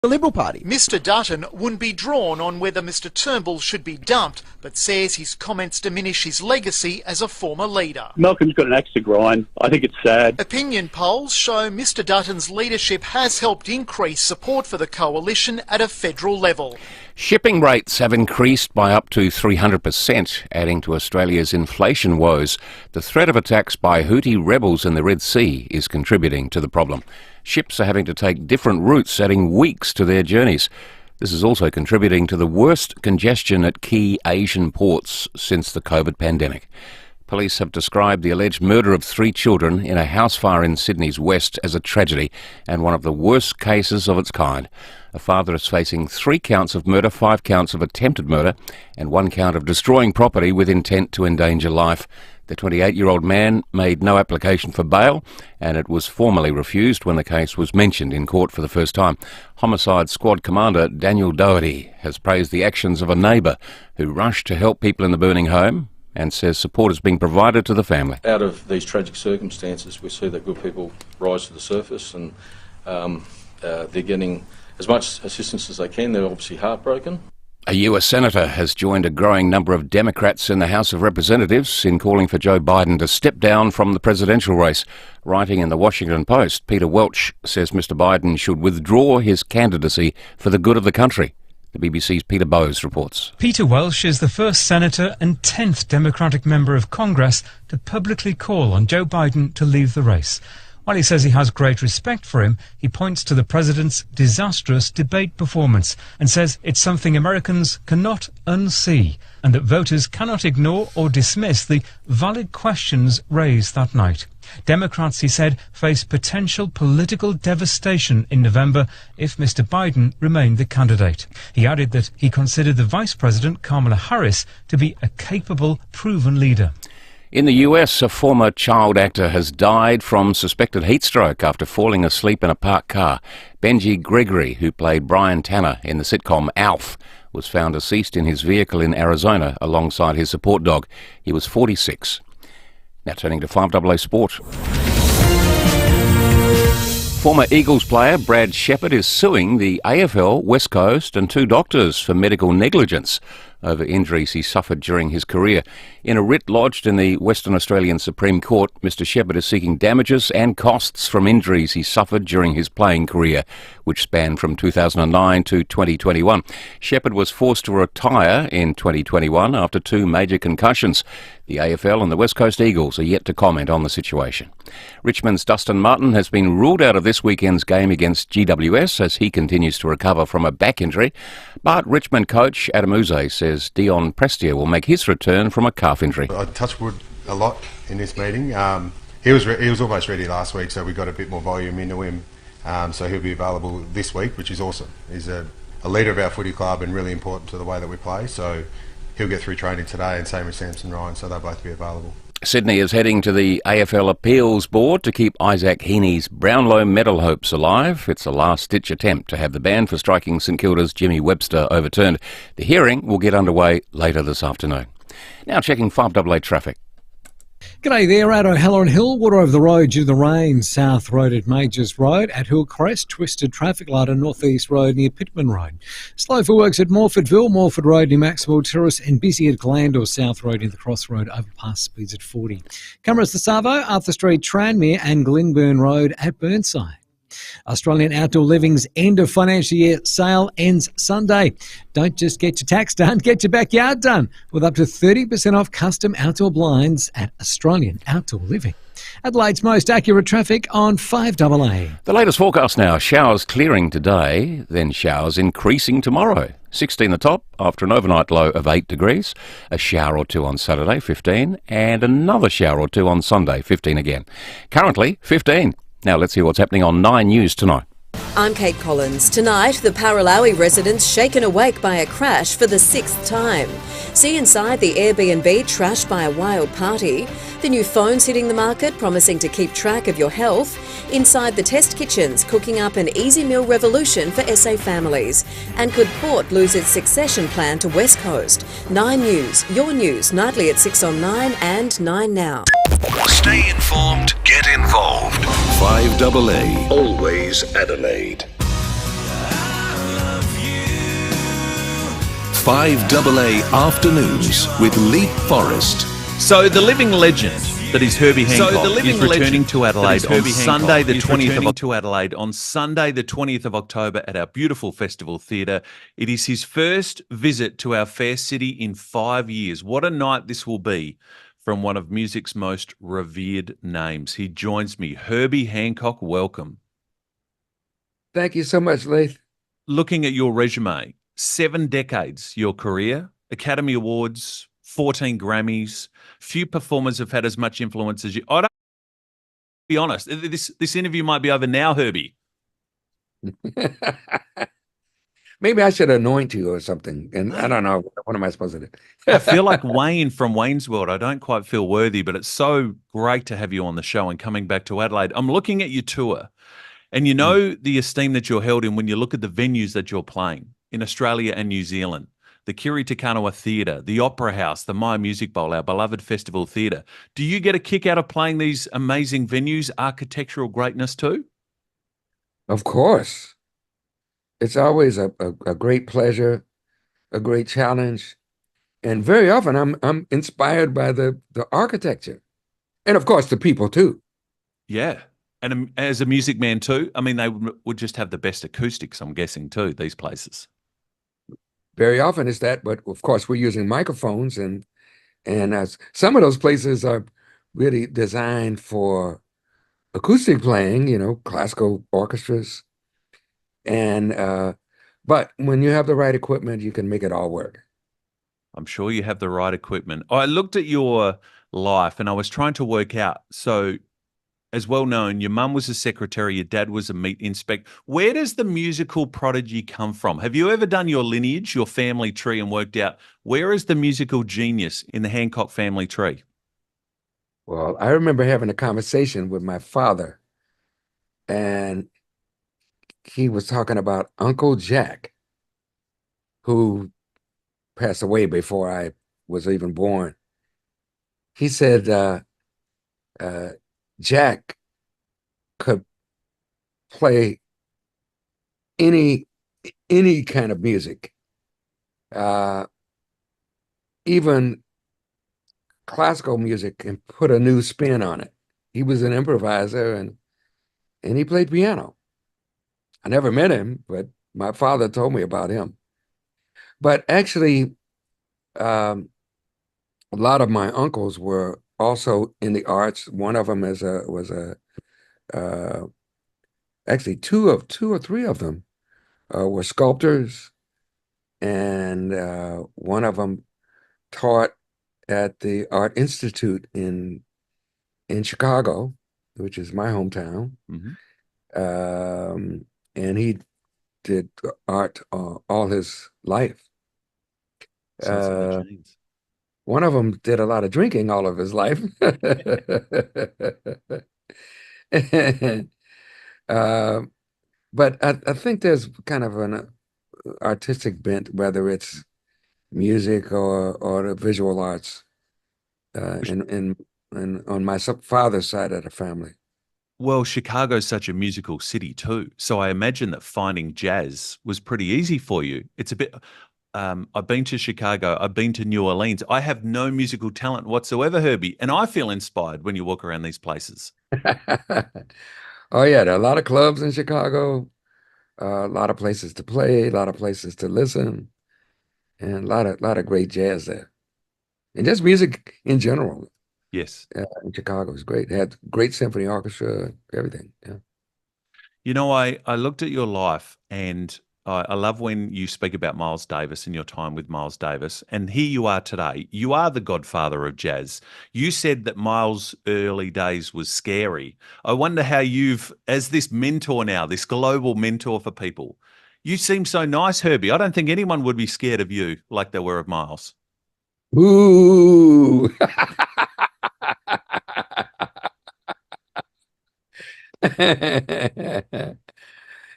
the Liberal Party. Mr Dutton wouldn't be drawn on whether Mr Turnbull should be dumped, but says his comments diminish his legacy as a former leader. Malcolm's got an axe to grind. I think it's sad. Opinion polls show Mr Dutton's leadership has helped increase support for the coalition at a federal level. Shipping rates have increased by up to 300%, adding to Australia's inflation woes. The threat of attacks by Houthi rebels in the Red Sea is contributing to the problem. Ships are having to take different routes, adding weeks to their journeys. This is also contributing to the worst congestion at key Asian ports since the COVID pandemic. Police have described the alleged murder of 3 children in a house fire in Sydney's west as a tragedy and one of the worst cases of its kind. A father is facing 3 counts of murder, 5 counts of attempted murder, and 1 count of destroying property with intent to endanger life. The 28-year-old man made no application for bail, and it was formally refused when the case was mentioned in court for the first time. Homicide Squad Commander Daniel Doherty has praised the actions of a neighbour who rushed to help people in the burning home and says support is being provided to the family. Out of these tragic circumstances, we see that good people rise to the surface, and they're getting as much assistance as they can. They're obviously heartbroken. A US Senator has joined a growing number of Democrats in the House of Representatives in calling for Joe Biden to step down from the presidential race. Writing in the Washington Post, Peter Welch says Mr Biden should withdraw his candidacy for the good of the country. The BBC's Peter Bowes reports. Peter Welch is the first senator and 10th Democratic member of Congress to publicly call on Joe Biden to leave the race. While he says he has great respect for him, he points to the president's disastrous debate performance and says it's something Americans cannot unsee and that voters cannot ignore or dismiss the valid questions raised that night. Democrats, he said, face potential political devastation in November if Mr Biden remained the candidate. He added that he considered the Vice President, Kamala Harris, to be a capable, proven leader. In the US, a former child actor has died from suspected heat stroke after falling asleep in a parked car. Benji Gregory, who played Brian Tanner in the sitcom Alf, was found deceased in his vehicle in Arizona alongside his support dog. He was 46. Now turning to FIVEAA Sport. Former Eagles player Brad Shepherd is suing the AFL, West Coast and 2 doctors for medical negligence over injuries he suffered during his career. In a writ lodged in the Western Australian Supreme Court, Mr Shepherd is seeking damages and costs from injuries he suffered during his playing career, which spanned from 2009 to 2021. Shepherd was forced to retire in 2021 after 2 major concussions. The AFL and the West Coast Eagles are yet to comment on the situation. Richmond's Dustin Martin has been ruled out of this weekend's game against GWS as he continues to recover from a back injury, but Richmond coach Adam Uze says Dion Prestia will make his return from a calf injury. I touched wood a lot in this meeting. He was almost ready last week, so we got a bit more volume into him. So he'll be available this week, which is awesome. He's a leader of our footy club and really important to the way that we play. So he'll get through training today, and same with Samson Ryan, so they'll both be available. Sydney is heading to the AFL Appeals Board to keep Isaac Heaney's Brownlow medal hopes alive. It's a last-ditch attempt to have the ban for striking St Kilda's Jimmy Webster overturned. The hearing will get underway later this afternoon. Now checking FIVEAA traffic. G'day there, at O'Halloran Hill, water over the road due to the rain. South Road at Majors Road, at Hillcrest, twisted traffic light on North East Road near Pittman Road. Slow for works at Morfordville, Morford Road near Maxwell Terrace, and busy at Glandor South Road near the Crossroad, overpass speeds at 40. Cameras to Savo, Arthur Street, Tranmere and Glenburn Road at Burnside. Australian Outdoor Living's end of financial year sale ends Sunday. Don't just get your tax done, get your backyard done with up to 30% off custom outdoor blinds at Australian Outdoor Living. Adelaide's most accurate traffic on FIVEAA. The latest forecast now, showers clearing today, then showers increasing tomorrow. 16 the top after an overnight low of 8 degrees, a shower or 2 on Saturday, 15, and another shower or 2 on Sunday, 15 again. Currently, 15. Now let's hear what's happening on 9 News tonight. I'm Kate Collins. Tonight, the Paralawi residents shaken awake by a crash for the 6th time. See inside the Airbnb trashed by a wild party. The new phones hitting the market, promising to keep track of your health. Inside the test kitchens, cooking up an easy meal revolution for SA families. And could Port lose its succession plan to West Coast? 9 News, your news, nightly at 6 on 9 and 9 now. Stay informed, get involved. FIVEAA, always Adelaide. FIVEAA Afternoons with Leith, Forrest. So the living legend that is Herbie Hancock is returning to Adelaide on Sunday the 20th of October at our beautiful festival theatre. It is his first visit to our fair city in 5 years. What a night this will be from one of music's most revered names. He joins me. Herbie Hancock, welcome. Thank you so much, Leith. Looking at your resume, 7 decades, your career, Academy Awards, 14 Grammys, few performers have had as much influence as you. I don't be honest. This interview might be over now, Herbie. Maybe I should anoint you or something. And I don't know. What am I supposed to do? I feel like Wayne from Wayne's World. I don't quite feel worthy, but it's so great to have you on the show and coming back to Adelaide. I'm looking at your tour, and you know the esteem that you're held in when you look at the venues that you're playing in Australia and New Zealand. The Kiri Te Kanawa Theatre, the Opera House, the My Music Bowl, our beloved festival theatre. Do you get a kick out of playing these amazing venues, architectural greatness too? Of course. It's always a great pleasure, a great challenge. And very often I'm inspired by the architecture. And of course the people too. Yeah. And as a music man too, I mean, they would just have the best acoustics, I'm guessing too, these places. Very often it's that, but of course we're using microphones, and as some of those places are really designed for acoustic playing, you know, classical orchestras. And but when you have the right equipment, you can make it all work. I'm sure you have the right equipment. I looked at your life and I was trying to work out. So, as well known, your mum was a secretary, your dad was a meat inspector. Where does the musical prodigy come from? Have you ever done your lineage, your family tree, and worked out where is the musical genius in the Hancock family tree? Well, I remember having a conversation with my father, and he was talking about Uncle Jack, who passed away before I was even born. He said Jack could play any kind of music, even classical music, and put a new spin on it. He was an improviser, and he played piano. I never met him, but my father told me about him. But actually, a lot of my uncles were also in the arts. One of them actually two or three of them were sculptors, and one of them taught at the Art Institute in Chicago, which is my hometown. And he did art all his life. One of them did a lot of drinking all of his life. But I think there's kind of an artistic bent, whether it's music or the visual arts, and on my father's side of the family. Well, Chicago's such a musical city too, so I imagine that finding jazz was pretty easy for you. It's a bit. I've been to Chicago. I've been to New Orleans. I have no musical talent whatsoever, Herbie, and I feel inspired when you walk around these places. Oh yeah, there are a lot of clubs in Chicago, a lot of places to play, a lot of places to listen, and a lot of great jazz there, and just music in general. Yes, in Chicago is great. They had great symphony orchestra, everything. Yeah. You know, I looked at your life, and I love when you speak about Miles Davis and your time with Miles Davis. And here you are today. You are the godfather of jazz. You said that Miles' early days was scary. I wonder how you've, as this mentor now, this global mentor for people, you seem so nice, Herbie. I don't think anyone would be scared of you like they were of Miles. Ooh.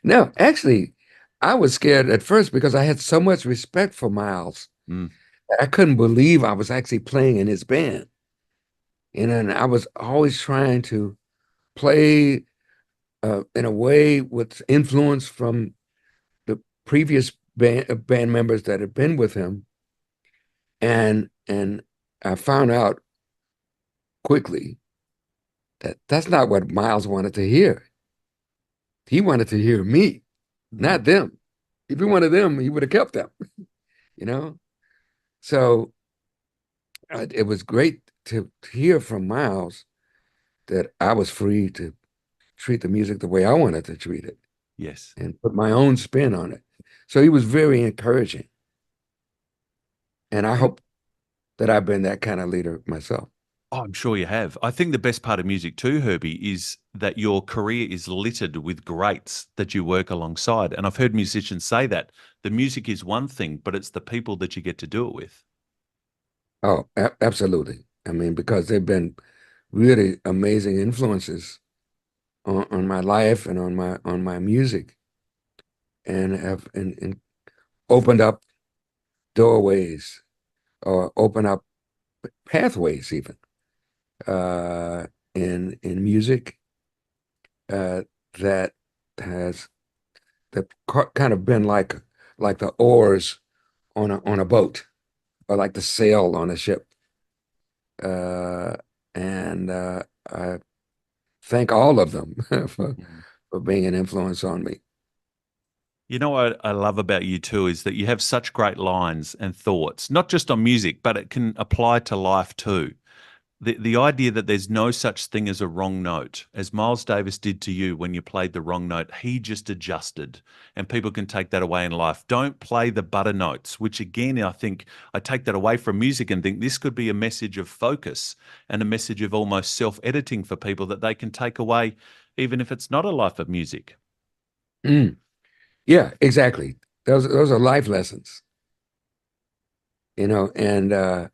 No, actually, I was scared at first because I had so much respect for Miles. I couldn't believe I was actually playing in his band. And then I was always trying to play in a way with influence from the previous band members that had been with him, and I found out quickly that that's not what Miles wanted to hear. He wanted to hear me, not them. If he wanted them, he would have kept them, you know? So it was great to hear from Miles that I was free to treat the music the way I wanted to treat it. Yes. And put my own spin on it. So he was very encouraging. And I hope that I've been that kind of leader myself. Oh, I'm sure you have. I think the best part of music too, Herbie, is that your career is littered with greats that you work alongside. And I've heard musicians say that the music is one thing, but it's the people that you get to do it with. Oh, absolutely. I mean, because they've been really amazing influences on my life and on my music, and have and opened up doorways or opened up pathways even in music that has kind of been like the oars on a boat, or like the sail on a ship. And I thank all of them for being an influence on me. You know what I love about you too is that you have such great lines and thoughts, not just on music, but it can apply to life too. The idea that there's no such thing as a wrong note, as Miles Davis did to you when you played the wrong note, he just adjusted, and people can take that away in life. Don't play the butter notes, which again, I think I take that away from music and think this could be a message of focus and a message of almost self-editing for people that they can take away, even if it's not a life of music. Mm. Yeah, exactly. Those are life lessons, and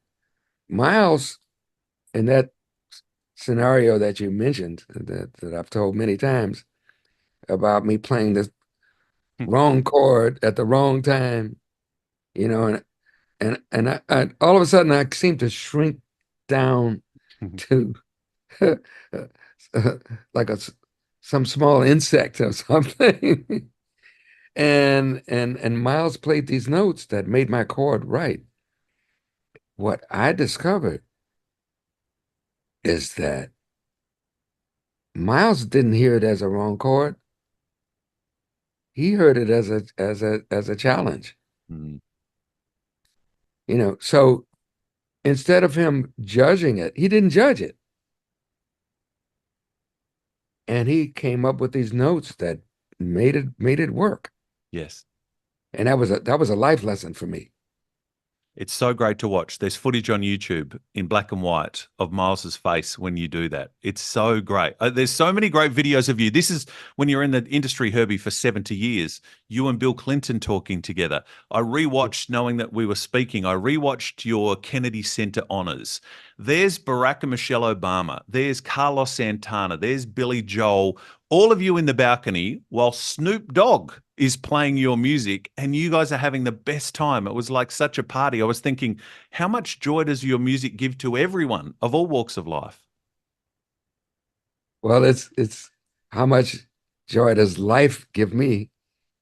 Miles, in that scenario that you mentioned, that I've told many times about me playing this wrong chord at the wrong time, and I all of a sudden I seem to shrink down to like some small insect or something. And Miles played these notes that made my chord right. What I discovered is that Miles didn't hear it as a wrong chord. He heard it as a challenge. Mm. So instead of him judging it, he didn't judge it. And he came up with these notes that made it work. Yes. And that was a life lesson for me. It's so great to watch. There's footage on YouTube in black and white of Miles's face when you do that. It's so great. There's so many great videos of you. This is when you're in the industry, Herbie, for 70 years. You and Bill Clinton talking together. I rewatched, knowing that we were speaking, I rewatched your Kennedy Center honors. There's Barack and Michelle Obama. There's Carlos Santana. There's Billy Joel. All of you in the balcony while Snoop Dogg is playing your music, and you guys are having the best time. It was like such a party. I was thinking, how much joy does your music give to everyone of all walks of life? Well, it's how much joy does life give me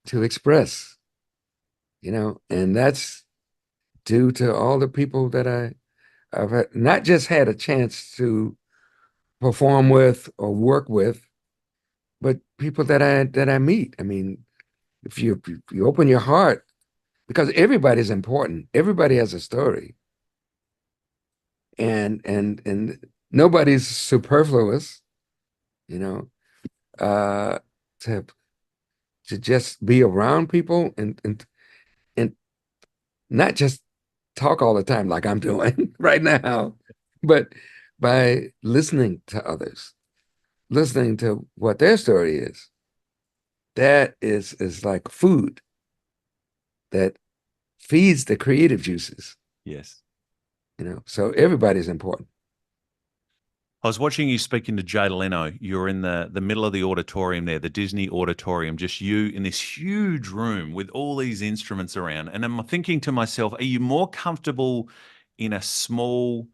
to express, and that's due to all the people that I've not just had a chance to perform with or work with, but people that I meet. I mean, if you open your heart, because everybody's important, everybody has a story, and nobody's superfluous, uh, to just be around people and not just talk all the time like I'm doing right now, but by listening to others, listening to what their story is. That is like food that feeds the creative juices. Yes. So everybody's important. I was watching you speaking to Jay Leno. You're in the middle of the auditorium there, the Disney auditorium, just you in this huge room with all these instruments around. And I'm thinking to myself, are you more comfortable in a small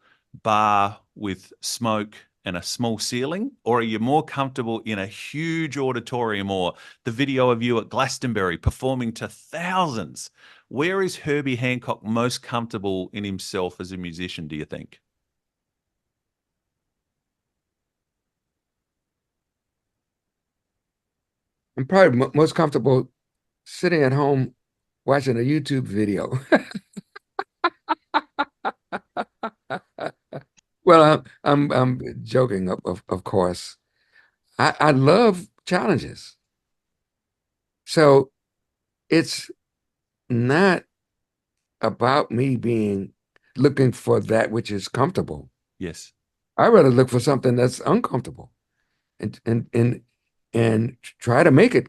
bar with smoke and a small ceiling, or are you more comfortable in a huge auditorium, or the video of you at Glastonbury performing to thousands? Where is Herbie Hancock most comfortable in himself as a musician, do you think? I'm probably most comfortable sitting at home watching a YouTube video. Well, I'm joking, of course. I love challenges. So it's not about me looking for that which is comfortable. Yes. I rather look for something that's uncomfortable and try to make it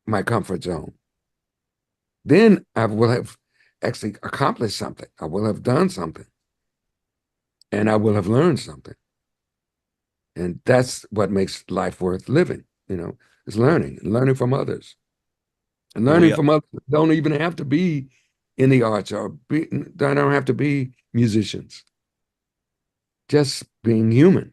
my comfort zone. Then I will have actually accomplished something. I will have done something. And I will have learned something. And that's what makes life worth living, is learning from others. And learning from others don't even have to be in the arts they don't have to be musicians. Just being human.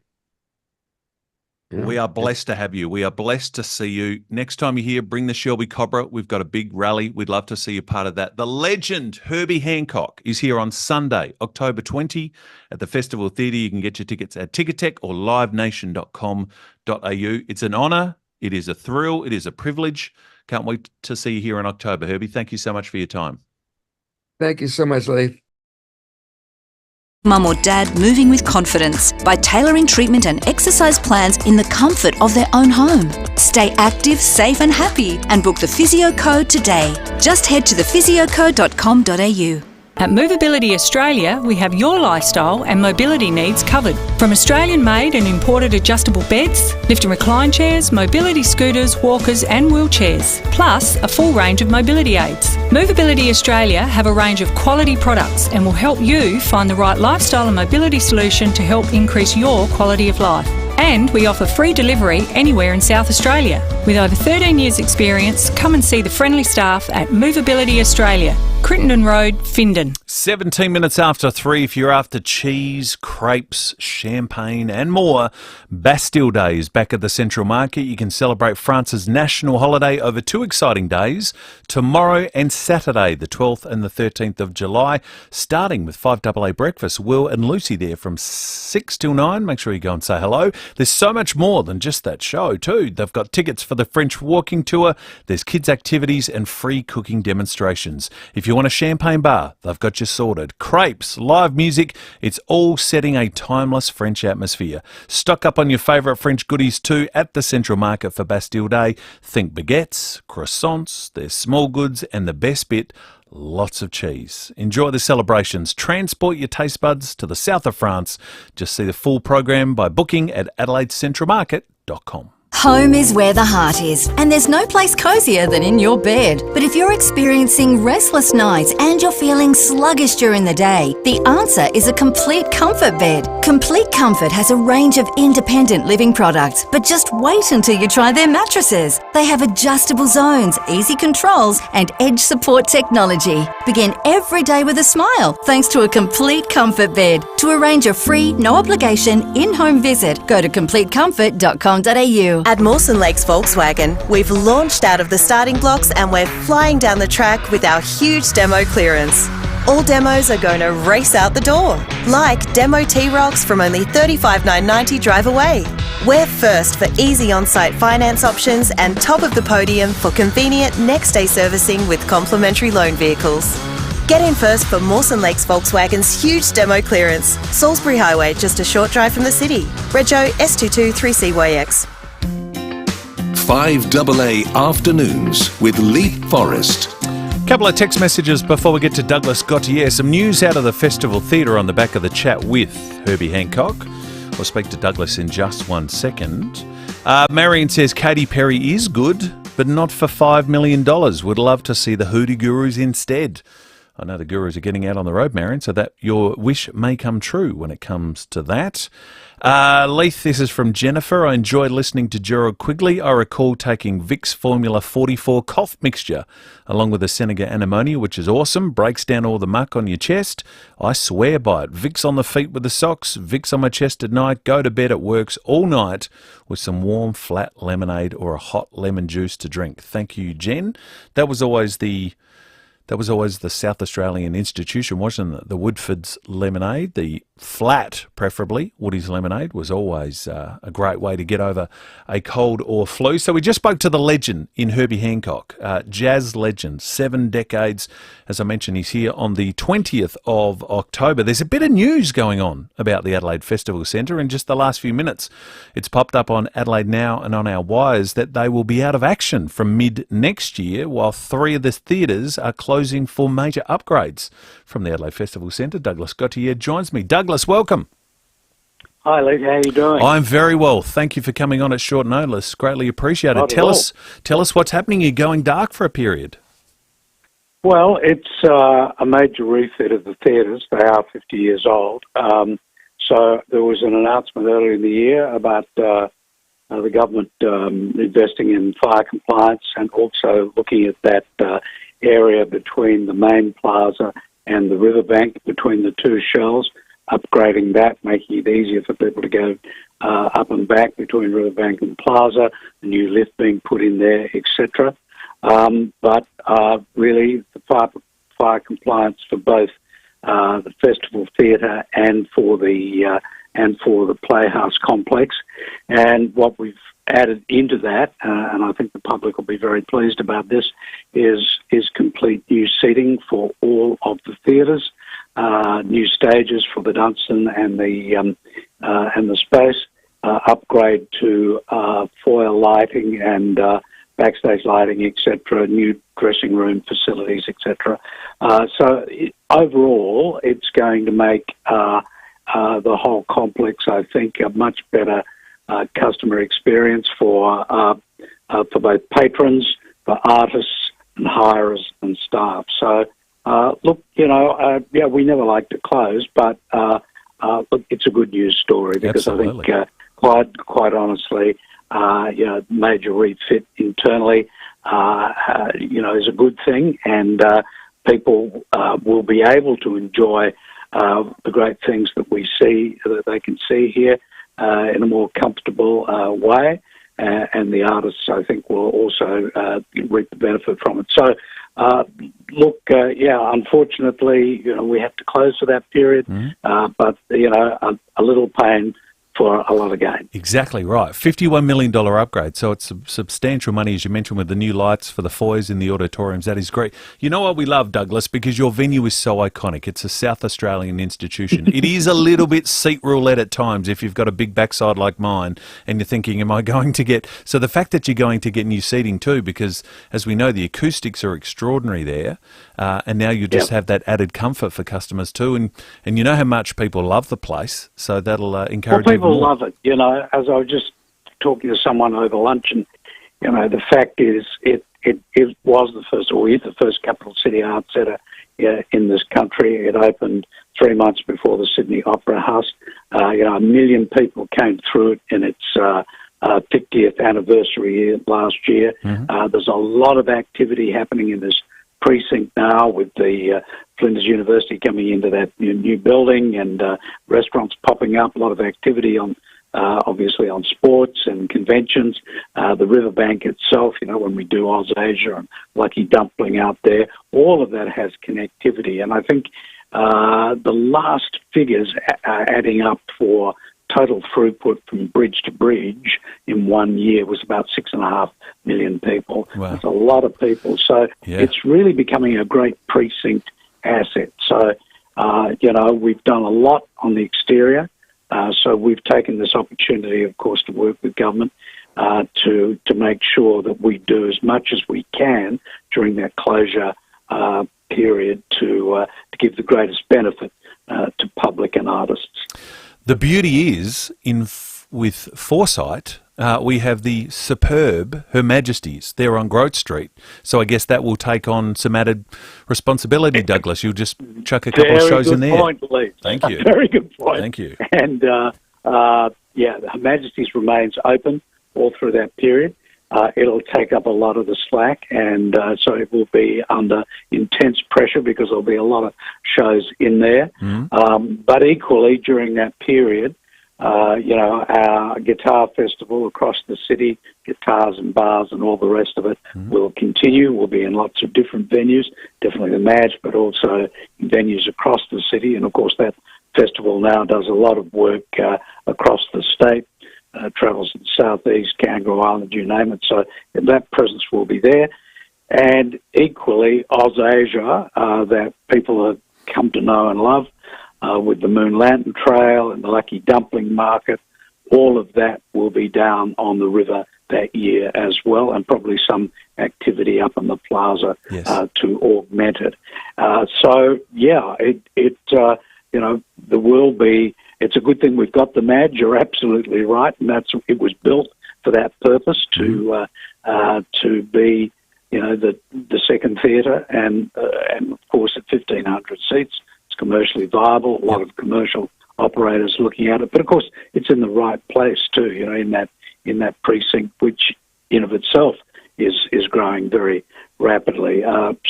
We are blessed to have you. We are blessed to see you. Next time you're here, bring the Shelby Cobra. We've got a big rally. We'd love to see you part of that. The legend, Herbie Hancock, is here on Sunday, October 20 at the Festival Theatre. You can get your tickets at Ticketek or livenation.com.au. It's an honour. It is a thrill. It is a privilege. Can't wait to see you here in October, Herbie. Thank you so much for your time. Thank you so much, Leith. Mum or dad moving with confidence by tailoring treatment and exercise plans in the comfort of their own home. Stay active, safe and happy and book the Physio Code today. Just head to thephysiocode.com.au. At Movability Australia, we have your lifestyle and mobility needs covered. From Australian-made and imported adjustable beds, lift and recline chairs, mobility scooters, walkers and wheelchairs, plus a full range of mobility aids. Movability Australia have a range of quality products and will help you find the right lifestyle and mobility solution to help increase your quality of life. And we offer free delivery anywhere in South Australia. With over 13 years' experience, come and see the friendly staff at Movability Australia, Crittenden Road, Findon. 17 minutes after 3, if you're after cheese, crepes, champagne and more, Bastille Day is back at the Central Market. You can celebrate France's national holiday over 2 exciting days, tomorrow and Saturday, the 12th and the 13th of July, starting with FIVEAA breakfast. Will and Lucy there from 6 till 9. Make sure you go and say hello. There's so much more than just that show too. They've got tickets for the French walking tour. There's kids activities and free cooking demonstrations. If you want a champagne bar, they've got you sorted. Crepes, live music, it's all setting a timeless French atmosphere. Stock up on your favourite French goodies too at the Central Market for Bastille Day. Think baguettes, croissants, there's small goods and the best bit, lots of cheese. Enjoy the celebrations. Transport your taste buds to the south of France. Just see the full program by booking at adelaidecentralmarket.com. Home is where the heart is, and there's no place cosier than in your bed. But if you're experiencing restless nights and you're feeling sluggish during the day, the answer is a Complete Comfort bed. Complete Comfort has a range of independent living products, but just wait until you try their mattresses. They have adjustable zones, easy controls, and edge support technology. Begin every day with a smile thanks to a Complete Comfort bed. To arrange a free, no obligation, in-home visit, go to completecomfort.com.au. At Mawson Lakes Volkswagen, we've launched out of the starting blocks and we're flying down the track with our huge demo clearance. All demos are going to race out the door, like Demo T-Rocks from only $35,990 drive away. We're first for easy on-site finance options and top of the podium for convenient next-day servicing with complimentary loan vehicles. Get in first for Mawson Lakes Volkswagen's huge demo clearance. Salisbury Highway, just a short drive from the city. Rego S22 3CYX. 5AA Afternoons with Leith Forrest. Couple of text messages before we get to Douglas Gautier. Some news out of the Festival Theatre on the back of the chat with Herbie Hancock. We'll speak to Douglas in just 1 second. Marion says Katy Perry is good, but not for $5 million. Would love to see the Hoodoo Gurus instead. I know the Gurus are getting out on the road, Marion, so that your wish may come true when it comes to that. Leith, this is from Jennifer. I enjoyed listening to Gerald Quigley. I recall taking Vicks Formula 44 cough mixture along with the Seneca Anemone, which is awesome. Breaks down all the muck on your chest. I swear by it. Vicks on the feet with the socks, Vicks on my chest at night. Go to bed, it works all night with some warm, flat lemonade or a hot lemon juice to drink. Thank you, Jen. That was always the South Australian institution, wasn't it? The Woodford's lemonade, the flat, preferably, Woody's lemonade, was always a great way to get over a cold or flu. So we just spoke to the legend in Herbie Hancock, jazz legend, 7 decades. As I mentioned, he's here on the 20th of October. There's a bit of news going on about the Adelaide Festival Centre in just the last few minutes. It's popped up on Adelaide Now and on our wires that they will be out of action from mid next year, while 3 of the theatres are closing for major upgrades. From the Adelaide Festival Centre, Douglas Gautier joins me. Douglas, welcome. Hi, Leith. How are you doing? I'm very well. Thank you for coming on at short notice. Greatly appreciated. Not Tell at us what's happening. You're going dark for a period. Well, it's a major refit of the theatres. They are 50 years old. So there was an announcement earlier in the year about the government investing in fire compliance and also looking at that area between the main plaza and the riverbank between the two shells, upgrading that, making it easier for people to go up and back between riverbank and plaza, a new lift being put in there, etc. But really, the fire compliance for both the Festival Theatre and for the Playhouse complex, and what we've added into that, and I think the public will be very pleased about this, is complete new seating for all of the theatres, new stages for the Dunstan and the space, upgrade to foyer lighting and backstage lighting, etc., new dressing room facilities, etc. So overall, it's going to make the whole complex, I think, a much better customer experience for both patrons, for artists and hirers and staff. So, look, we never like to close, but look, it's a good news story because Absolutely. I think, quite honestly, major refit internally, is a good thing, and people will be able to enjoy the great things that we see, that they can see here in a more comfortable way, and the artists, I think, will also reap the benefit from it. So, unfortunately, we have to close for that period, but, a little pain for a lot of gain. Exactly right. $51 million upgrade. So it's substantial money, as you mentioned, with the new lights for the foyers in the auditoriums. That is great. You know what we love, Douglas, because your venue is so iconic. It's a South Australian institution. It is a little bit seat roulette at times if you've got a big backside like mine and you're thinking, am I going to get... So the fact that you're going to get new seating too, because as we know, the acoustics are extraordinary there, and now you just have that added comfort for customers too. And you know how much people love the place, so that'll encourage people love it. As I was just talking to someone over lunch, and the fact is, it was the first, or is the first capital city arts centre in this country. It opened 3 months before the Sydney Opera House. 1 million people came through it in its 50th anniversary last year. There's a lot of activity happening in this precinct now, with the Flinders University coming into that new building, and restaurants popping up, a lot of activity on obviously on sports and conventions. The riverbank itself, when we do Oz Asia and Lucky Dumpling out there, all of that has connectivity. And I think the last figures adding up for total throughput from bridge to bridge in 1 year was about 6.5 million people. Wow. That's a lot of people. So it's really becoming a great precinct asset. So, we've done a lot on the exterior. So we've taken this opportunity, of course, to work with government to make sure that we do as much as we can during that closure period to give the greatest benefit to public and artists. The beauty is with foresight we have the superb Her Majesties. They're on Grote Street. So I guess that will take on some added responsibility, Douglas. You'll just chuck a couple of shows in there. Very good point, Leith. Thank you. Very good point. Thank you. And, Her Majesty's remains open all through that period. It'll take up a lot of the slack, and so it will be under intense pressure because there'll be a lot of shows in there. But equally, during that period, our guitar festival across the city, guitars and bars and all the rest of it, will continue. We'll be in lots of different venues, definitely the Madge, but also in venues across the city. And, of course, that festival now does a lot of work across the state. Travels in the southeast, Kangaroo Island, you name it. So that presence will be there. And equally, Ausasia, that people have come to know and love, with the Moon Lantern Trail and the Lucky Dumpling Market, all of that will be down on the river that year as well, and probably some activity up in the plaza to augment it. There will be. It's a good thing we've got the Madge. You're absolutely right, and it was built for that purpose to be, the second theatre, and of course at 1,500 seats, it's commercially viable. A lot of commercial operators looking at it, but of course it's in the right place too. In that precinct, which in of itself is growing very rapidly.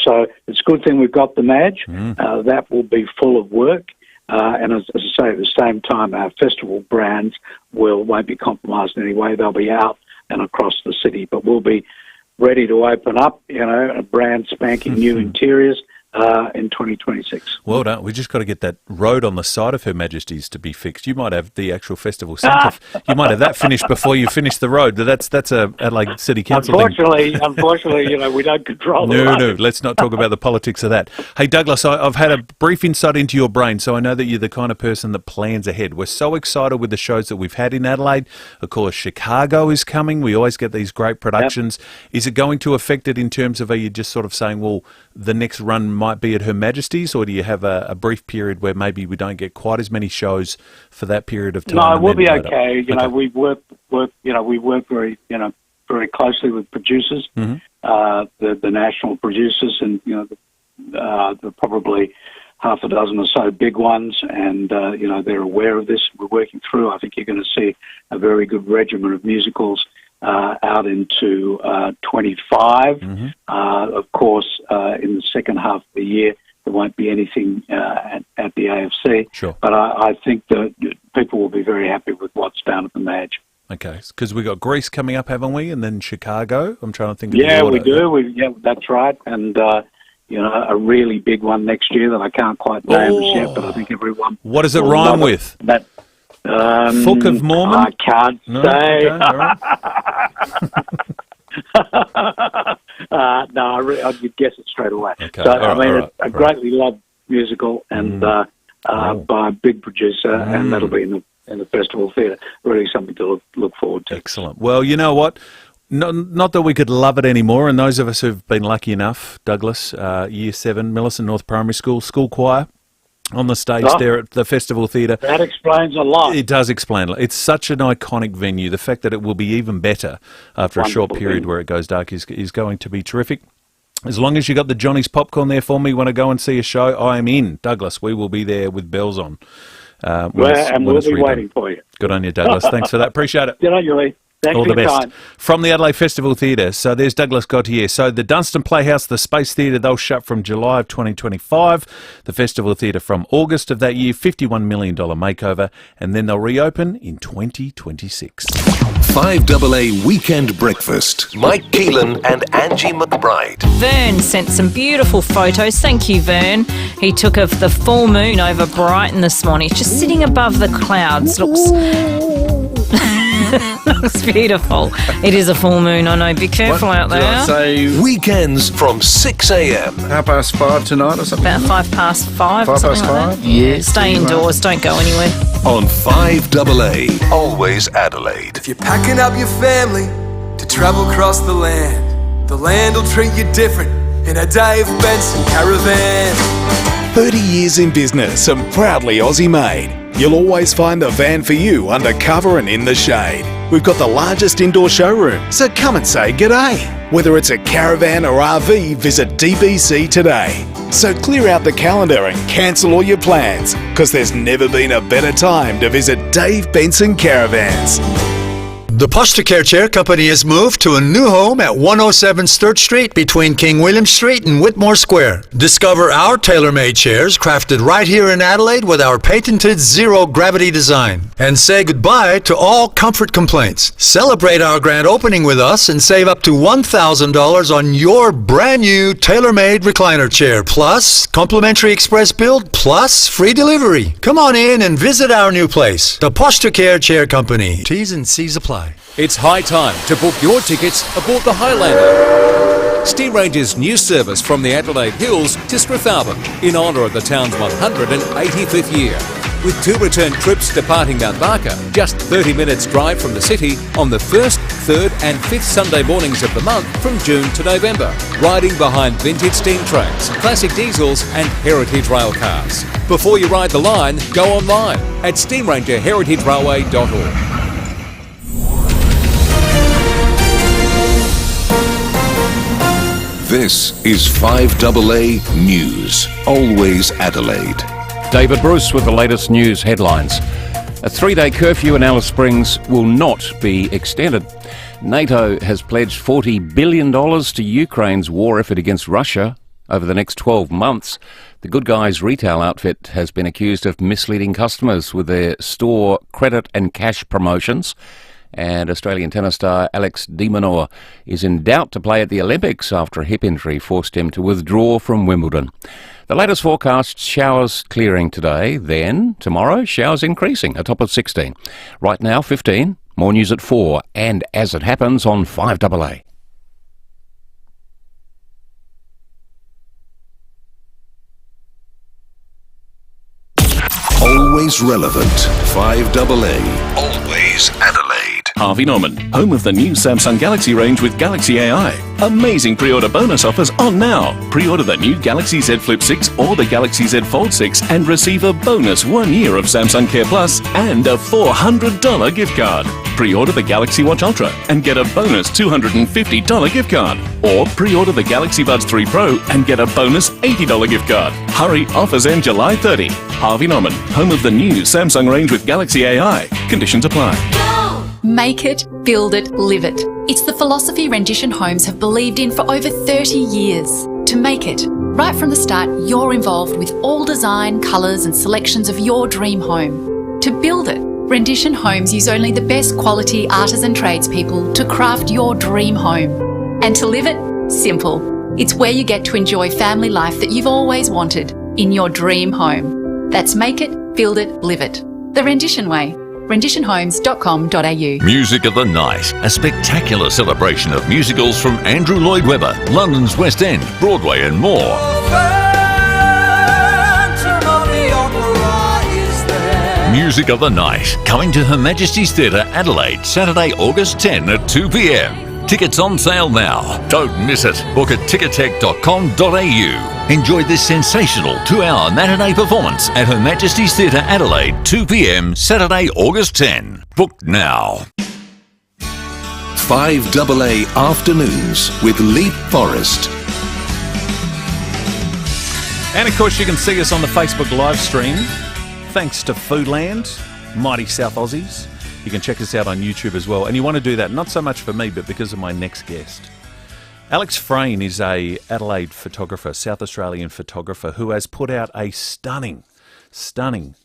So it's a good thing we've got the Madge. That will be full of work. And as I say, at the same time, our festival brands won't be compromised in any way. They'll be out and across the city, but we'll be ready to open up, a brand spanking new interiors in 2026. Well done. We just got to get that road on the side of Her Majesty's to be fixed. You might have the actual festival centre. You might have that finished before you finish the road. That's a Adelaide City Council Unfortunately, we don't control the road. No, let's not talk about the politics of that. Hey, Douglas, I've had a brief insight into your brain, so I know that you're the kind of person that plans ahead. We're so excited with the shows that we've had in Adelaide. Of course, Chicago is coming. We always get these great productions. Yep. Is it going to affect it in terms of, are you just sort of saying, well, the next run might be at Her Majesty's, or do you have a brief period where maybe we don't get quite as many shows for that period of time? No, we'll be okay. We work very, very closely with producers, the national producers, and the probably half a dozen or so big ones, and they're aware of this. We're working through. I think you're going to see a very good regimen of musicals out into 25. Of course, in the second half of the year, there won't be anything at the AFC. Sure. But I think that people will be very happy with what's down at the Madge. Okay, because we've got Greece coming up, haven't we? And then Chicago. I'm trying to think of the order. We do. That's right. And, a really big one next year that I can't quite name as yet, but I think everyone... What does it rhyme with? Book of Mormon? I can't say. Okay, I could guess it straight away. Okay. So, a greatly loved musical and by a big producer, and that'll be in the festival theatre. Really something to look forward to. Excellent. Well, you know what? Not that we could love it anymore, and those of us who've been lucky enough, Douglas, Year 7, Millicent North Primary School choir, on the stage there at the Festival Theatre. That explains a lot. It does explain a lot. It's such an iconic venue. The fact that it will be even better after a short period where it goes dark is going to be terrific. As long as you got the Johnny's popcorn there for me, want to go and see a show, I am in. Douglas, we will be there with bells on. We'll be waiting for you. Good on you, Douglas. Thanks for that. Appreciate it. Good on you, Leith. Thanks all for the your best. time. From the Adelaide Festival Theatre. So there's Douglas Gautier. So the Dunstan Playhouse, the Space Theatre, they'll shut from July of 2025. The Festival Theatre from August of that year, $51 million makeover, and then they'll reopen in 2026. 5AA Weekend Breakfast. Mike Keelan and Angie McBride. Vern sent some beautiful photos. Thank you, Vern. He took of the full moon over Brighton this morning. It's just sitting above the clouds. Looks beautiful. It is a full moon, I know. Be careful out there. Did I say weekends from 6 a.m. 5:30 tonight or something? About 5:05. 5:05? Yeah. Stay indoors. Don't go anywhere. On 5AA, always Adelaide. If you're packing up your family to travel across the land will treat you different in a Dave Benson caravan. 30 years in business and proudly Aussie made. You'll always find the van for you under cover and in the shade. We've got the largest indoor showroom, so come and say g'day. Whether it's a caravan or RV, visit DBC today. So clear out the calendar and cancel all your plans, because there's never been a better time to visit Dave Benson Caravans. The Postacare Chair Company has moved to a new home at 107 Sturt Street between King William Street and Whitmore Square. Discover our tailor-made chairs crafted right here in Adelaide with our patented zero-gravity design. And say goodbye to all comfort complaints. Celebrate our grand opening with us and save up to $1,000 on your brand new tailor-made recliner chair. Plus, complimentary express build, plus free delivery. Come on in and visit our new place. The Postacare Chair Company. T's and C's apply. It's high time to book your tickets aboard the Highlander, Steam Ranger's new service from the Adelaide Hills to Strathalbyn in honour of the town's 185th year. With 2 return trips departing Mount Barker, just 30 minutes drive from the city on the 1st, 3rd and 5th Sunday mornings of the month from June to November, riding behind vintage steam trains, classic diesels and heritage rail cars. Before you ride the line, go online at steamrangerheritagerailway.org. This is 5AA News, always Adelaide. David Bruce with the latest news headlines. A 3-day curfew in Alice Springs will not be extended. NATO has pledged $40 billion to Ukraine's war effort against Russia over the next 12 months. The Good Guys retail outfit has been accused of misleading customers with their store credit and cash promotions. And Australian tennis star Alex de Minaur is in doubt to play at the Olympics after a hip injury forced him to withdraw from Wimbledon. The latest forecast, showers clearing today, then tomorrow showers increasing, a top of 16. Right now 15, more news at 4 and as it happens on 5AA. Always relevant, 5AA, always Adelaide. Harvey Norman, home of the new Samsung Galaxy range with Galaxy AI. Amazing pre-order bonus offers on now. Pre-order the new Galaxy Z Flip 6 or the Galaxy Z Fold 6 and receive a bonus 1 year of Samsung Care Plus and a $400 gift card. Pre-order the Galaxy Watch Ultra and get a bonus $250 gift card. Or pre-order the Galaxy Buds 3 Pro and get a bonus $80 gift card. Hurry, offers end July 30. Harvey Norman, home of the new Samsung range with Galaxy AI. Conditions apply. Make it, build it, live it. It's the philosophy Rendition Homes have believed in for over 30 years. To make it, right from the start, you're involved with all design, colours and selections of your dream home. To build it, Rendition Homes use only the best quality artisan tradespeople to craft your dream home. And to live it, simple. It's where you get to enjoy family life that you've always wanted, in your dream home. That's make it, build it, live it. The Rendition way. renditionhomes.com.au. Music of the Night, a spectacular celebration of musicals from Andrew Lloyd Webber, London's West End, Broadway and more. Music of the Night, coming to Her Majesty's Theatre, Adelaide, Saturday, August 10 at 2 p.m. Tickets on sale now. Don't miss it. Book at tickettech.com.au. Enjoy this sensational 2-hour matinee performance at Her Majesty's Theatre, Adelaide, 2 p.m. Saturday, August 10. Book now. 5AA Afternoons with Leith, Forrest. And of course you can see us on the Facebook live stream. Thanks to Foodland, Mighty South Aussies. You can check us out on YouTube as well. And you want to do that, not so much for me, but because of my next guest. Alex Frayne is a Adelaide photographer, South Australian photographer, who has put out a stunning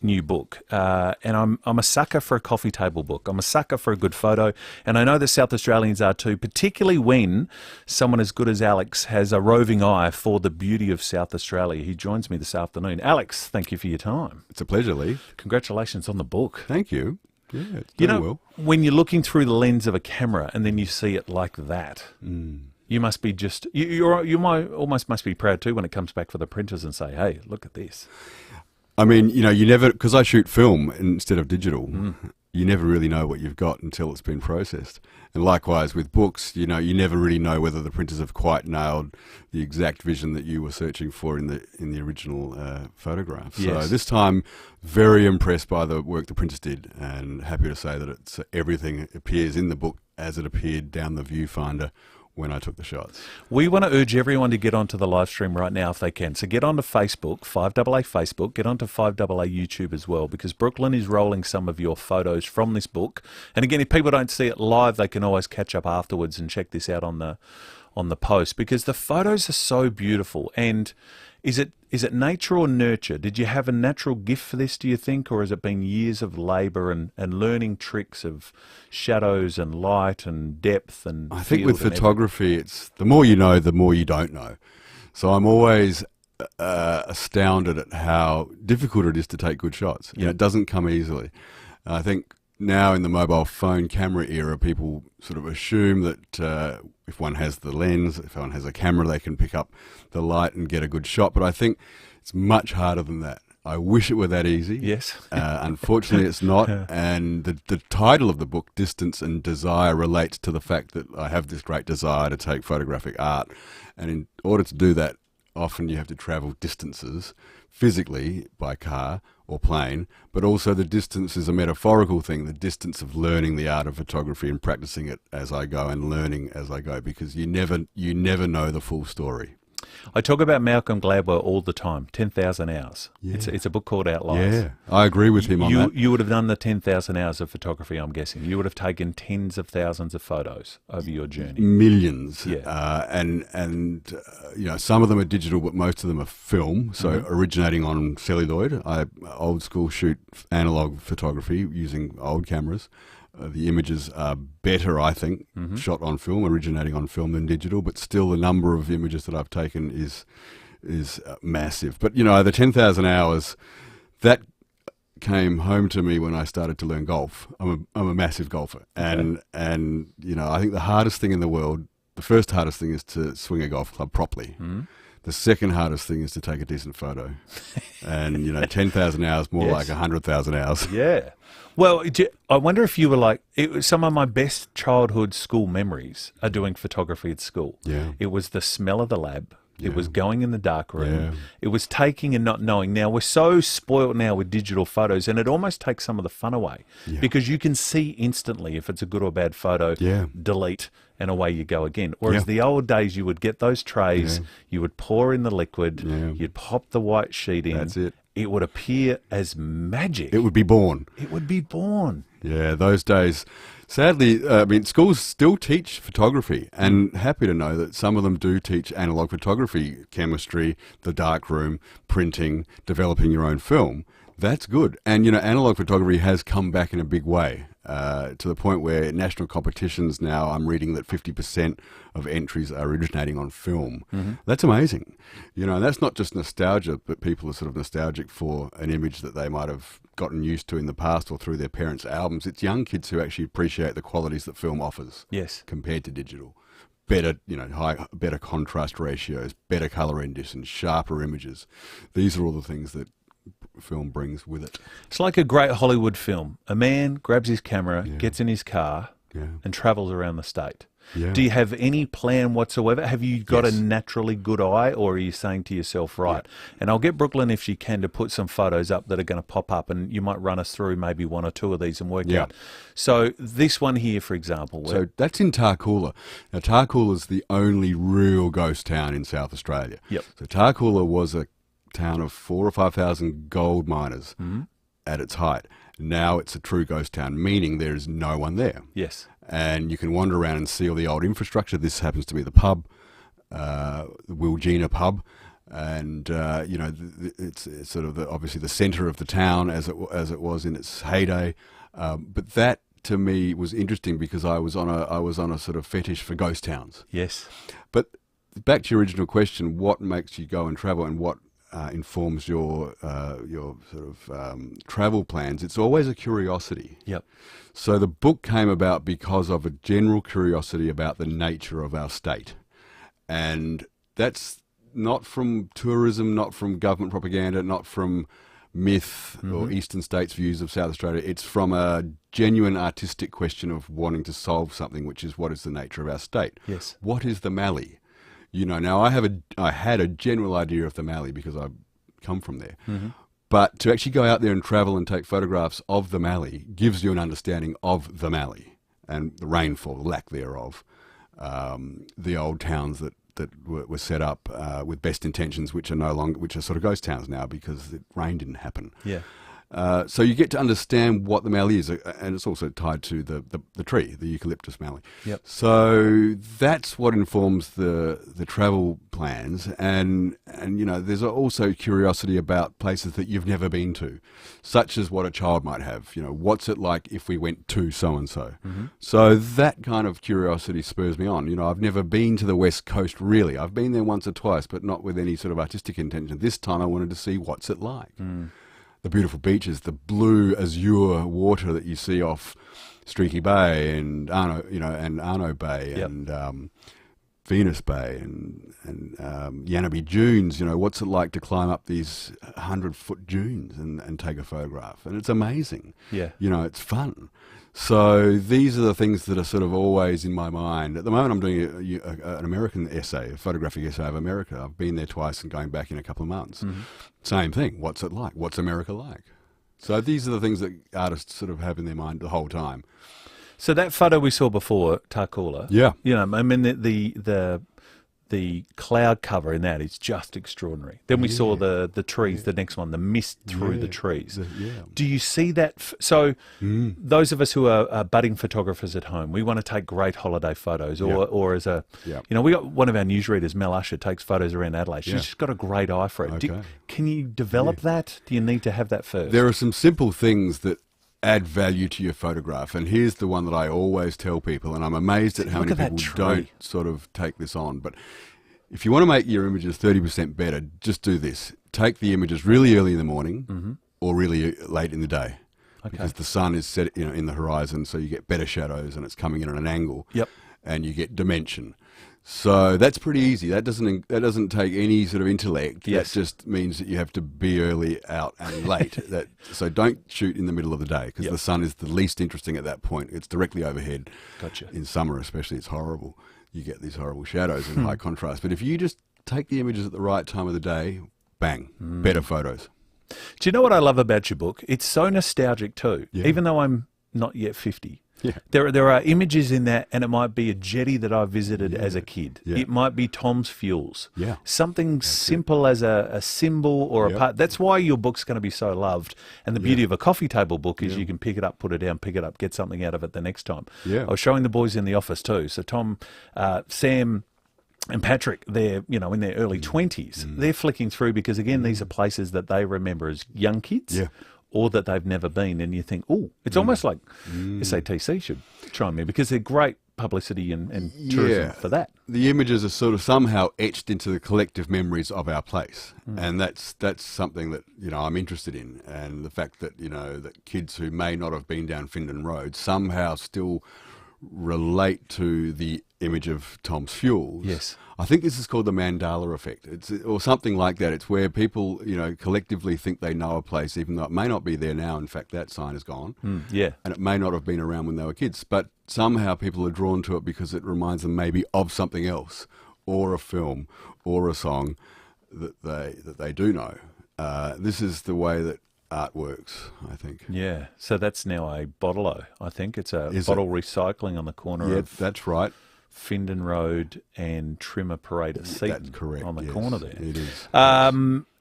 new book. And I'm a sucker for a coffee table book. I'm a sucker for a good photo. And I know the South Australians are too, particularly when someone as good as Alex has a roving eye for the beauty of South Australia. He joins me this afternoon. Alex, thank you for your time. It's a pleasure, Lee. Congratulations on the book. Thank you. Yeah, it's you done know, well. when you're looking through the lens of a camera and then you see it like that, you must be just you might almost must be proud too when it comes back for the printers and say, "Hey, look at this." I mean, you never, because I shoot film instead of digital. you never really know what you've got until it's been processed. And likewise with books, you never really know whether the printers have quite nailed the exact vision that you were searching for in the original photograph. Yes. So this time, very impressed by the work the printers did, and happy to say that it's everything appears in the book as it appeared down the viewfinder when I took the shots. We want to urge everyone to get onto the live stream right now if they can. So get onto Facebook, FIVEAA Facebook, get onto FIVEAA YouTube as well, because Brooklyn is rolling some of your photos from this book. And again, if people don't see it live, they can always catch up afterwards and check this out on the post, because the photos are so beautiful. And is it nature or nurture? Did you have a natural gift for this, do you think, or has it been years of labour and learning tricks of shadows and light and depth and I think field with and photography, it's the more you know, the more you don't know. So I'm always astounded at how difficult it is to take good shots. It doesn't come easily. I think now in the mobile phone camera era, people sort of assume that if one has the lens, if one has a camera, they can pick up the light and get a good shot. But I think it's much harder than that. I wish it were that easy. Yes. Unfortunately, it's not. And the title of the book, Distance and Desire, relates to the fact that I have this great desire to take photographic art. And in order to do that, often you have to travel distances physically by car or plane, but also the distance is a metaphorical thing, the distance of learning the art of photography and practicing it as I go and learning as I go, because you never know the full story. I talk about Malcolm Gladwell all the time, 10,000 hours. Yeah. It's a book called Outliers. Yeah, I agree with him on that. You would have done the 10,000 hours of photography, I'm guessing. You would have taken tens of thousands of photos over your journey. Millions. Yeah. And some of them are digital, but most of them are film. So originating on celluloid, I old school shoot analog photography using old cameras. The images are better, I think, shot on film, originating on film than digital, but still the number of images that I've taken is massive. But, the 10,000 hours, that came home to me when I started to learn golf. I'm a massive golfer. And I think the hardest thing in the world, the first hardest thing is to swing a golf club properly. The second hardest thing is to take a decent photo. And, 10,000 hours, more like 100,000 hours. Yeah. Well, I wonder if you were like, some of my best childhood school memories are doing photography at school. Yeah. It was the smell of the lab. It was going in the dark room. Yeah. It was taking and not knowing. Now, we're so spoiled now with digital photos, and it almost takes some of the fun away because you can see instantly if it's a good or bad photo, delete, and away you go again. Whereas the old days, you would get those trays, you would pour in the liquid, you'd pop the white sheet in. That's it. It would appear as magic. It would be born. It would be born. Yeah, those days. Sadly, schools still teach photography, and happy to know that some of them do teach analog photography, chemistry, the darkroom, printing, developing your own film. That's good. And, analog photography has come back in a big way, to the point where national competitions now, I'm reading that 50% of entries are originating on film. That's amazing. And that's not just nostalgia, but people are sort of nostalgic for an image that they might have gotten used to in the past or through their parents' albums. It's young kids who actually appreciate the qualities that film offers compared to digital. Better, better contrast ratios, better color renditions, sharper images. These are all the things that film brings with it. It's like a great Hollywood film. A man grabs his camera, gets in his car, and travels around the state. Do you have any plan whatsoever? Have you got a naturally good eye, or are you saying to yourself, right, and I'll get Brooklyn, if she can, to put some photos up that are going to pop up, and you might run us through maybe one or two of these and work out. So this one here, for example. So that's in Tarcoola. Now, Tarcoola is the only real ghost town in South Australia. So Tarcoola was a town of 4,000 or 5,000 gold miners at its height. Now it's a true ghost town, meaning there is no one there. Yes. And you can wander around and see all the old infrastructure. This happens to be the pub, the Wilgina pub, and it's sort of obviously the centre of the town as it was in its heyday. But that to me was interesting because I was on a sort of fetish for ghost towns. Yes. But back to your original question, what makes you go and travel, and what informs your sort of travel plans? It's always a curiosity. Yep. So the book came about because of a general curiosity about the nature of our state. And that's not from tourism, not from government propaganda, not from myth or eastern states' views of South Australia. It's from a genuine artistic question of wanting to solve something, which is what is the nature of our state? Yes. What is the Mallee? You know, now I had a general idea of the Mallee because I come from there. But to actually go out there and travel and take photographs of the Mallee gives you an understanding of the Mallee and the rainfall, the lack thereof, the old towns that were set up with best intentions, which are sort of ghost towns now because the rain didn't happen. Yeah. So you get to understand what the Mallee is, and it's also tied to the tree, the eucalyptus Mallee. Yep. So that's what informs the travel plans, and you know, there's also curiosity about places that you've never been to, such as what a child might have. You know, what's it like if we went to so and so? So that kind of curiosity spurs me on. You know, I've never been to the West Coast really. I've been there once or twice, but not with any sort of artistic intention. This time I wanted to see what's it like. The beautiful beaches, the blue azure water that you see off Streaky Bay and Arno Bay and Venus Bay and Yanabe Dunes. You know, what's it like to climb up these 100-foot dunes and take a photograph? And it's amazing. Yeah. You know, it's fun. So these are the things that are sort of always in my mind. At the moment I'm doing an American essay, a photographic essay of America. I've been there twice and going back in a couple of months. Same thing. What's it like? What's America like? So these are the things that artists sort of have in their mind the whole time. So that photo we saw before, Tarcoola. Yeah. You know, I mean, the cloud cover in that is just extraordinary. Then we saw the trees, the next one, the mist through the trees. Do you see that? So those of us who are budding photographers at home, we want to take great holiday photos or as a, you know, we got one of our newsreaders, Mel Usher, takes photos around Adelaide. She's just got a great eye for it. Can you develop that? Do you need to have that first? There are some simple things that add value to your photograph, and here's the one that I always tell people, and I'm amazed at how many people don't sort of take this on. But if you want to make your images 30% better, just do this. Take the images really early in the morning or really late in the day, because the sun is set, you know, in the horizon, so you get better shadows and it's coming in at an angle. And you get dimension. So that's pretty easy. That doesn't take any sort of intellect. That just means that you have to be early out and late. So don't shoot in the middle of the day, because the sun is the least interesting at that point. It's directly overhead. In summer especially, it's horrible. You get these horrible shadows in high contrast. But if you just take the images at the right time of the day, bang, better photos. Do you know what I love about your book? It's so nostalgic too, even though I'm not yet 50. There are images in that, and it might be a jetty that I visited as a kid. It might be Tom's Fuels. Something simple as a symbol or a part. That's why your book's going to be so loved. And the beauty of a coffee table book is you can pick it up, put it down, pick it up, get something out of it the next time. I was showing the boys in the office too. So Tom, Sam and Patrick, they're, you know, in their early 20s. They're flicking through because, again, these are places that they remember as young kids. Or that they've never been, and you think, oh, it's almost like SATC should chime in, because they're great publicity and tourism for that. The images are sort of somehow etched into the collective memories of our place, and that's something that, you know, I'm interested in, and the fact that, you know, that kids who may not have been down Findon Road somehow still relate to the image of Tom's Fuels. I think this is called the Mandela effect, or something like that. It's where people, you know, collectively think they know a place, even though it may not be there now. In fact, that sign is gone. And it may not have been around when they were kids, but somehow people are drawn to it because it reminds them maybe of something else, or a film, or a song that they do know. This is the way that art works, I think. So that's now a bottle-o, I think. It's a bottle recycling on the corner of... that's right. Findon Road and Trimmer Parade at Seaton. That's correct. On the corner there. It is.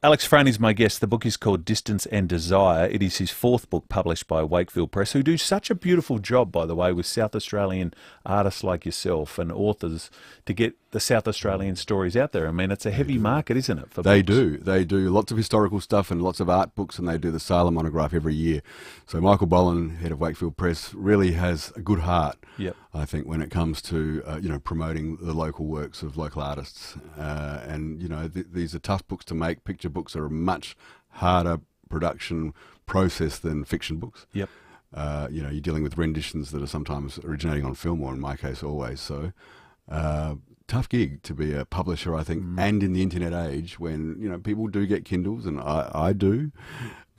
Alex Frane is my guest. The book is called Distance and Desire. It is his fourth book published by Wakefield Press, who do such a beautiful job, by the way, with South Australian artists like yourself and authors to get the South Australian stories out there. I mean, it's a heavy market, isn't it, for books? They do lots of historical stuff and lots of art books, and they do the Salem monograph every year. So Michael Boland, head of Wakefield Press, really has a good heart, I think, when it comes to you know, promoting the local works of local artists. And you know, these are tough books to make. Picture books are a much harder production process than fiction books. You know, you're dealing with renditions that are sometimes originating on film, or in my case, always so. Tough gig to be a publisher, I think, and in the internet age when, you know, people do get Kindles, and I do,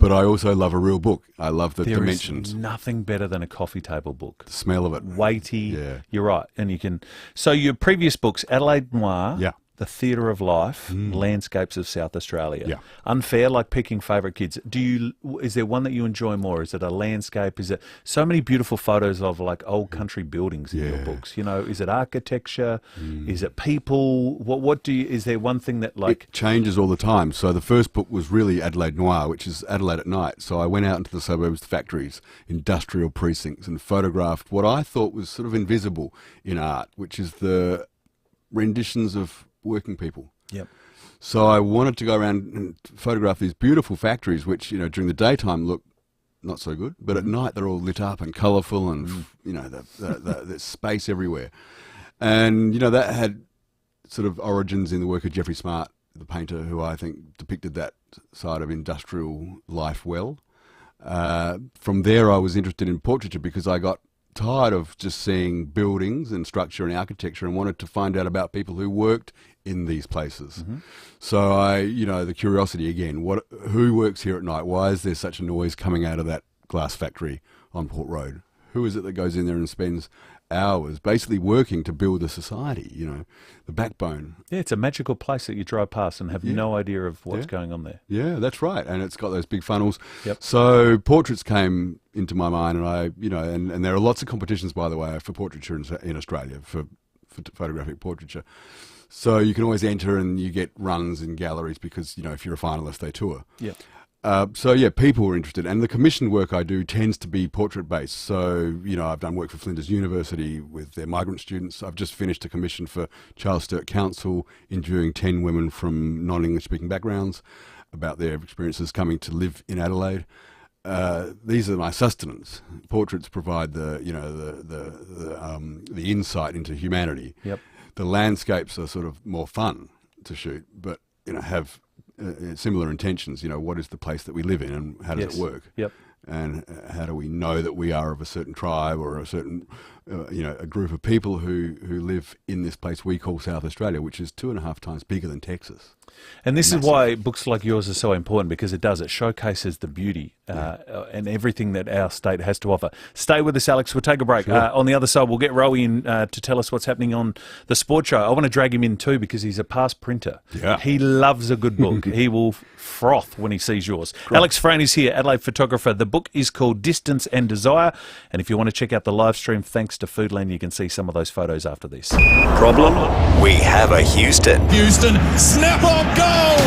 but I also love a real book. I love the There dimensions. is nothing better than a coffee table book. The smell of it. Weighty. Yeah. You're right. And you can... So your previous books, Adelaide Noir, Yeah. The Theatre of Life, Landscapes of South Australia. Yeah. Unfair, like picking favourite kids. Is there one that you enjoy more? Is it a landscape? Is it so many beautiful photos of like old country buildings in your books? You know, is it architecture? Is it people? What do you? Is there one thing that like It changes all the time. So the first book was really Adelaide Noir, which is Adelaide at night. So I went out into the suburbs, factories, industrial precincts, and photographed what I thought was sort of invisible in art, which is the renditions of working people. Yep. So I wanted to go around and photograph these beautiful factories, which, you know, during the daytime look not so good, but at night they're all lit up and colourful and, you know, there's space everywhere. And, you know, that had sort of origins in the work of Geoffrey Smart, the painter, who I think depicted that side of industrial life well. From there I was interested in portraiture because I got tired of just seeing buildings and structure and architecture and wanted to find out about people who worked in these places. So the curiosity again, who works here at night? Why is there such a noise coming out of that glass factory on Port Road? Who is it that goes in there and spends hours basically working to build a society, you know, the backbone? Yeah, it's a magical place that you drive past and have no idea of what's going on there. Yeah, that's right. And it's got those big funnels. Yep. So portraits came into my mind, and and there are lots of competitions, by the way, for portraiture in Australia, for photographic portraiture. So you can always enter and you get runs in galleries because, you know, if you're a finalist, they tour. Yeah. People were interested, and the commissioned work I do tends to be portrait-based. So, you know, I've done work for Flinders University with their migrant students. I've just finished a commission for Charles Sturt Council, interviewing 10 women from non-English speaking backgrounds about their experiences coming to live in Adelaide. These are my sustenance. Portraits provide the insight into humanity. Yep. The landscapes are sort of more fun to shoot, but, you know, have similar intentions. You know, what is the place that we live in and how does it work? Yep. And how do we know that we are of a certain tribe or a certain, a group of people who live in this place we call South Australia, which is 2.5 times bigger than Texas. And this is why books like yours are so important, because it showcases the beauty and everything that our state has to offer. Stay with us, Alex. We'll take a break. Sure. On the other side, we'll get Rowie in to tell us what's happening on the sports show. I want to drag him in too because he's a past printer. Yeah. He loves a good book. He will froth when he sees yours. Great. Alex Frayne is here, Adelaide photographer. The book is called Distance and Desire. And if you want to check out the live stream, thanks to Foodland, you can see some of those photos after this. Problem? We have a Houston. Houston, snap on goal!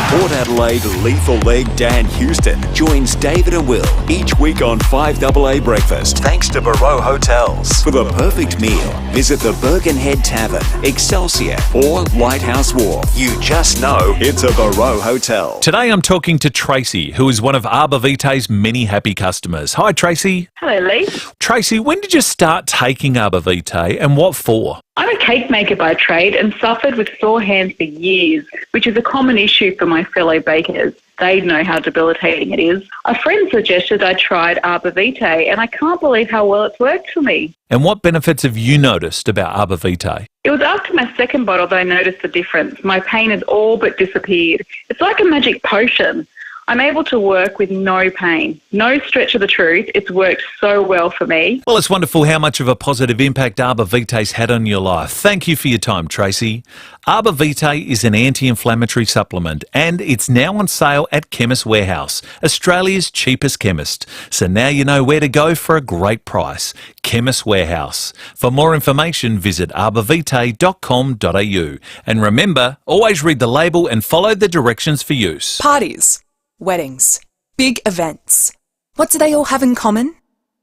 Port Adelaide lethal leg Dan Houston joins David and Will each week on 5AA Breakfast, thanks to Barreau Hotels. For the perfect meal, visit the Bergen Head Tavern, Excelsior, or Lighthouse Wharf. You just know it's a Barreau Hotel. Today I'm talking to Tracy, who is one of Arbor Vitae's many happy customers. Hi, Tracy. Hello, Leith. Tracy, when did you start taking Arbor Vitae and what for? I'm a cake maker by trade and suffered with sore hands for years, which is a common issue for my fellow bakers. They know how debilitating it is. A friend suggested I tried Arbor Vitae, and I can't believe how well it's worked for me. And what benefits have you noticed about Arbor Vitae? It was after my second bottle that I noticed the difference. My pain has all but disappeared. It's like a magic potion. I'm able to work with no pain. No stretch of the truth. It's worked so well for me. Well, it's wonderful how much of a positive impact Arbor Vitae's had on your life. Thank you for your time, Tracy. Arbor Vitae is an anti-inflammatory supplement and it's now on sale at Chemist Warehouse, Australia's cheapest chemist. So now you know where to go for a great price. Chemist Warehouse. For more information, visit arborvitae.com.au. And remember, always read the label and follow the directions for use. Parties. Weddings, big events. What do they all have in common?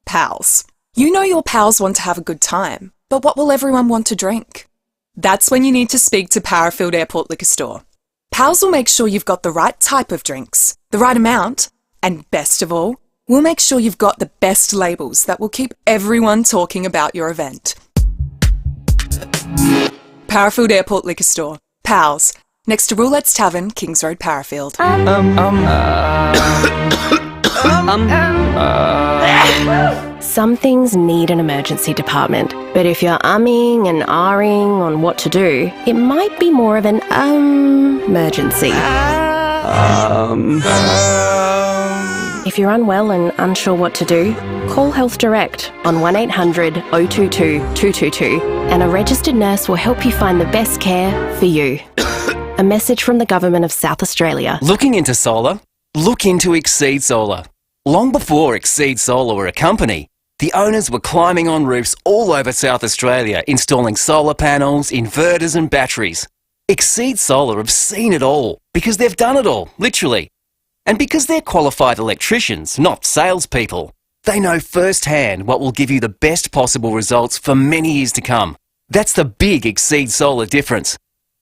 Pals. You know your pals want to have a good time, but what will everyone want to drink? That's when you need to speak to Parafield Airport Liquor Store. Pals will make sure you've got the right type of drinks, the right amount, and best of all, we'll make sure you've got the best labels that will keep everyone talking about your event. Parafield Airport Liquor Store. Pals. Next to Roulette's Tavern, Kings Road, Parafield. Some things need an emergency department, but if you're umming and ahhing on what to do, it might be more of an emergency. you're unwell and unsure what to do, call Health Direct on 1800 022 222 and a registered nurse will help you find the best care for you. A message from the Government of South Australia. Looking into solar? Look into Exceed Solar. Long before Exceed Solar were a company, the owners were climbing on roofs all over South Australia, installing solar panels, inverters and batteries. Exceed Solar have seen it all, because they've done it all, literally. And because they're qualified electricians, not salespeople, they know firsthand what will give you the best possible results for many years to come. That's the big Exceed Solar difference.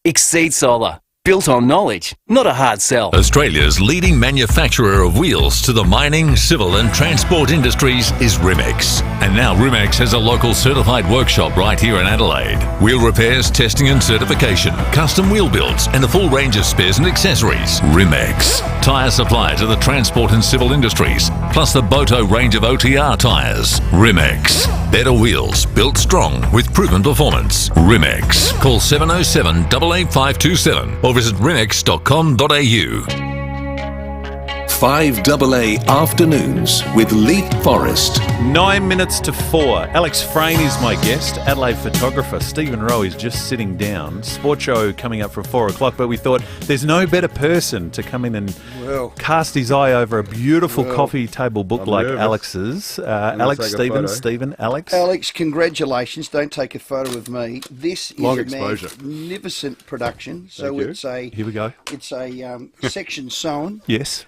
Exceed Solar. Built on knowledge, not a hard sell. Australia's leading manufacturer of wheels to the mining, civil and transport industries is Rimex. And now Rimex has a local certified workshop right here in Adelaide. Wheel repairs, testing and certification, custom wheel builds and a full range of spares and accessories. Rimex. Tyre supplier to the transport and civil industries, plus the Boto range of OTR tyres. Rimex. Better wheels, built strong with proven performance. Rimex. Call 707 88527 or visit rimex.com.au. 5AA Afternoons with Leith Forrest. 9 minutes to 4. Alex Frayne is my guest, Adelaide photographer. Stephen Rowe is just sitting down. Sport show coming up from 4 o'clock, but we thought there's no better person to come in and cast his eye over a beautiful coffee table book like Alex's. Alex, Stephen, Alex. Alex, congratulations. Don't take a photo of me. This is Long a exposure. magnificent production. So it's a Here we go. It's a section sewn. Yes.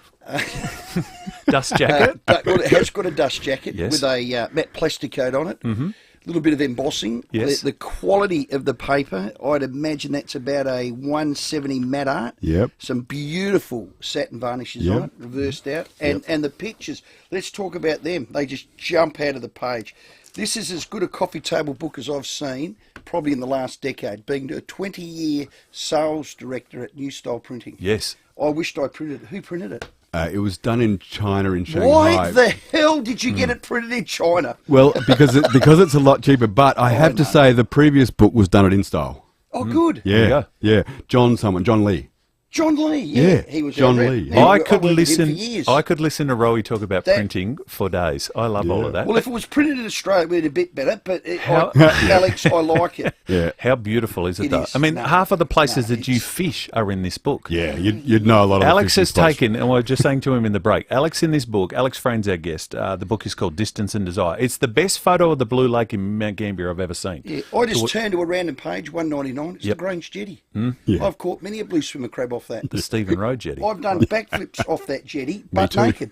Dust jacket. Well, it has got a dust jacket Yes. with a matte plastic coat on it. A little bit of embossing. Yes. The quality of the paper, I'd imagine that's about a 170 matte art. Yep. Some beautiful satin varnishes on it, reversed out. And the pictures, let's talk about them. They just jump out of the page. This is as good a coffee table book as I've seen, probably in the last decade, being a 20-year sales director at New Style Printing. Yes. I wished I printed it. Who printed it? It was done in China, in Shanghai. Why the hell did you get it printed in China? Well, because it's a lot cheaper. But I have to say, the previous book was done at InStyle. Oh, good. Yeah, yeah. John Lee. John Lee, Yeah, he was John our rep. Lee. Yeah, I I could worked with him listen. for years. I could listen to Rowie talk about That- printing for days. I love all of that. Well, if it was printed in Australia, it'd be a bit better. But How- Alex, I like it. Yeah. How beautiful is it, It though? is. I mean, No, half of the places that you fish are in this book. Yeah, you'd know a lot of Alex the has fishing spots. taken, and we were just saying to him in the break, Alex in this book, Alex Frayne's our guest. The book is called Distance and Desire. It's the best photo of the Blue Lake in Mount Gambier I've ever seen. Yeah, I just turned to a random page, 199. It's Yep. the Grange Jetty. Yeah. I've caught many a blue swimmer crab off that. The Stephen Rowe jetty. I've done backflips off that jetty, butt too. naked.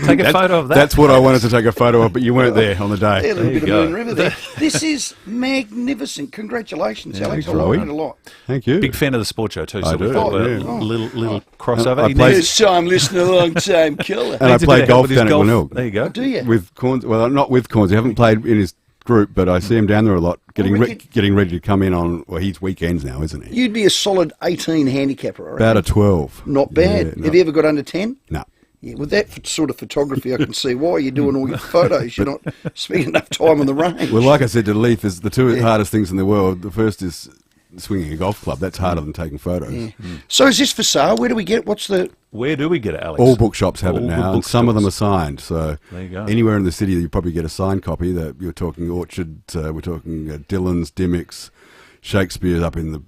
Take a photo of that. That's what I wanted to take a photo of, but you weren't there on the day. Yeah, a little There you bit go. of Moon River there. This is magnificent. Congratulations, Alex. I thanks, like Rowie. it a lot. Thank you. Big fan of the sport show too, so I we do, thought yeah. little crossover. I He played- needs- First time listener, long time killer. And I needs a bit played of help golf with his down at golf. Glenelg. There you go. Do you? With Corns, well, not with Corns. He haven't played in his group, but I see him down there a lot, getting ready to come in on. Well, he's weekends now, isn't he? You'd be a solid 18 handicapper, I reckon. About a 12. Not bad. Yeah, no. Have you ever got under 10? No. Yeah, with that sort of photography, I can see why you're doing all your photos. You're not spending enough time on the range. Well, like I said to Leith, is the two hardest things in the world. The first is swinging a golf club. That's harder than taking photos. Yeah. So is this for sale? Where do we get it? What's the... Where do we get it, Alex? All bookshops have All it good now, and some of them are bookstores. signed. So There you go. anywhere in the city, you probably get a signed copy. That you're talking Orchard, we're talking Dillon's, Dimmick's, Shakespeare's up in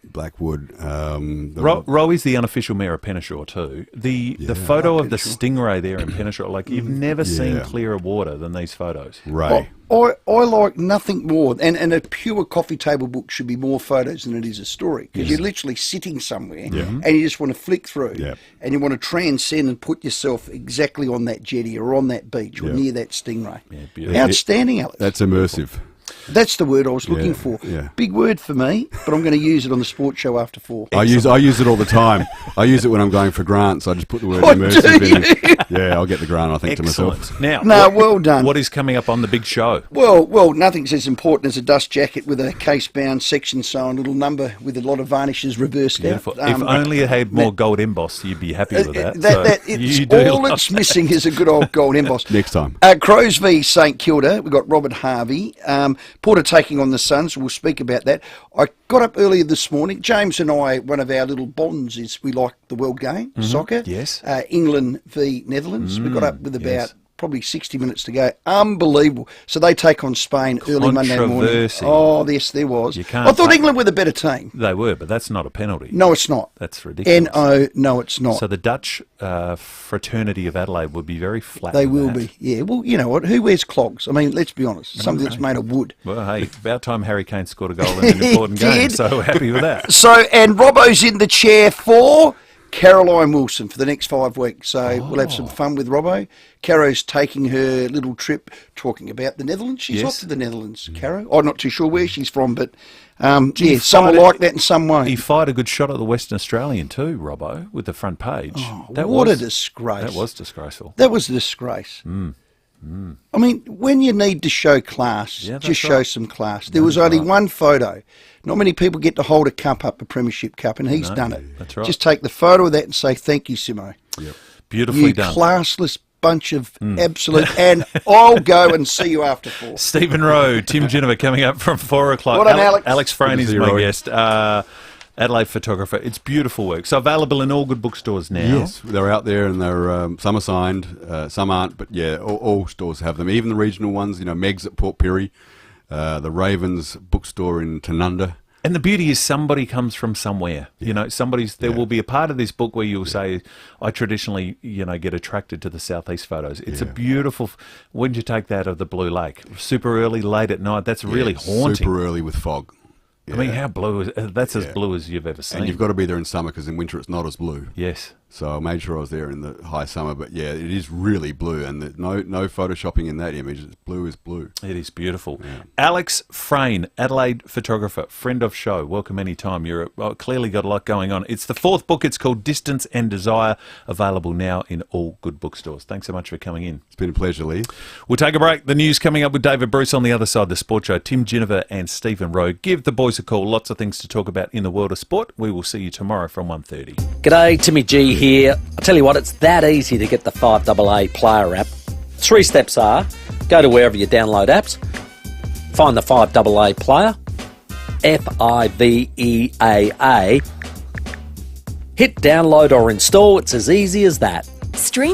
Blackwood. Rowie's the unofficial mayor of Penneshaw too. The photo of the stingray there in Penneshaw, like you've never seen clearer water than these photos. Right. I like nothing more, and a pure coffee table book should be more photos than it is a story, because you're literally sitting somewhere and you just want to flick through and you want to transcend and put yourself exactly on that jetty or on that beach or near that stingray. beautiful. Outstanding, Alex. That's immersive. That's the word I was looking for. Yeah. Big word for me, but I'm going to use it on the sports show after 4. I use it all the time. I use it when I'm going for grants. I just put the word Oh, immersive do in. you? Yeah, I'll get the grant, I think, Excellent. to myself. Now, No, well done. What is coming up on the big show? Well, nothing's as important as a dust jacket with a case-bound section sewn, little number with a lot of varnishes reversed Beautiful. out. If only it had more gold emboss, you'd be happy with that. All it's missing is a good old gold emboss. Next time. Crows v St Kilda, we've got Robert Harvey. Port are taking on the Suns. We'll speak about that. I got up earlier this morning. James and I, one of our little bonds is we like the world game, soccer. Yes. England v Netherlands. We got up with about probably 60 minutes to go. Unbelievable. So they take on Spain early Monday morning. Controversy. Oh, yes, there was. You can't I thought England were the better team. They were, but that's not a penalty. No, it's not. That's ridiculous. No, it's not. So the Dutch fraternity of Adelaide would be very flat. They with will that. be. Yeah, well, you know what? Who wears clogs? I mean, let's be honest. Something that's made of wood. Well, hey, about time Harry Kane scored a goal in an important game, so happy with that. So, and Robbo's in the chair for Caroline Wilson for the next 5 weeks. So we'll have some fun with Robbo. Caro's taking her little trip talking about the Netherlands. She's off to the Netherlands, Caro. I'm not too sure where she's from, but some will like that and some won't. He fired a good shot at the Western Australian too, Robbo, with the front page. Oh, what a disgrace. That was disgraceful. That was a disgrace. I mean, when you need to show class, just show some class. There was only one photo. Not many people get to hold a cup up, a premiership cup, and he's done it. That's right. Just take the photo of that and say, thank you, Simo. Yep. Beautifully done. You classless bunch of absolute, and I'll go and see you after 4. Stephen Rowe, Tim Ginniver coming up from 4 o'clock. What an Alex. Alex Frayne is Good to see my you, Roy. guest. Adelaide photographer. It's beautiful work. So available in all good bookstores now. Yes, they're out there, and they're some are signed, some aren't, but yeah, all stores have them. Even the regional ones, you know, Meg's at Port Pirie, the Ravens bookstore in Tanunda. And the beauty is somebody comes from somewhere. You know, there will be a part of this book where you'll say, I traditionally, get attracted to the southeast photos. It's a beautiful, when you take that of the Blue Lake, super early, late at night, that's really haunting. Super early with fog. I mean, how blue is that's as blue as you've ever seen. And you've got to be there in summer because in winter it's not as blue. Yes. So I made sure I was there in the high summer, but yeah, it is really blue, and no photoshopping in that image. It's blue is blue. It is beautiful. Yeah. Alex Frayne, Adelaide photographer, friend of show. Welcome anytime. You're clearly got a lot going on. It's the 4th book. It's called Distance and Desire, available now in all good bookstores. Thanks so much for coming in. It's been a pleasure, Leith. We'll take a break. The news coming up with David Bruce on the other side. The Sport Show. Tim Ginniver and Stephen Rowe. Give the boys a call. Lots of things to talk about in the world of sport. We will see you tomorrow from 1:30. G'day, Timmy G here. I tell you what, it's that easy to get the FIVEAA player app. 3 steps are, go to wherever you download apps, find the FIVEAA player, FIVEAA, hit download or install. It's as easy as that. Stream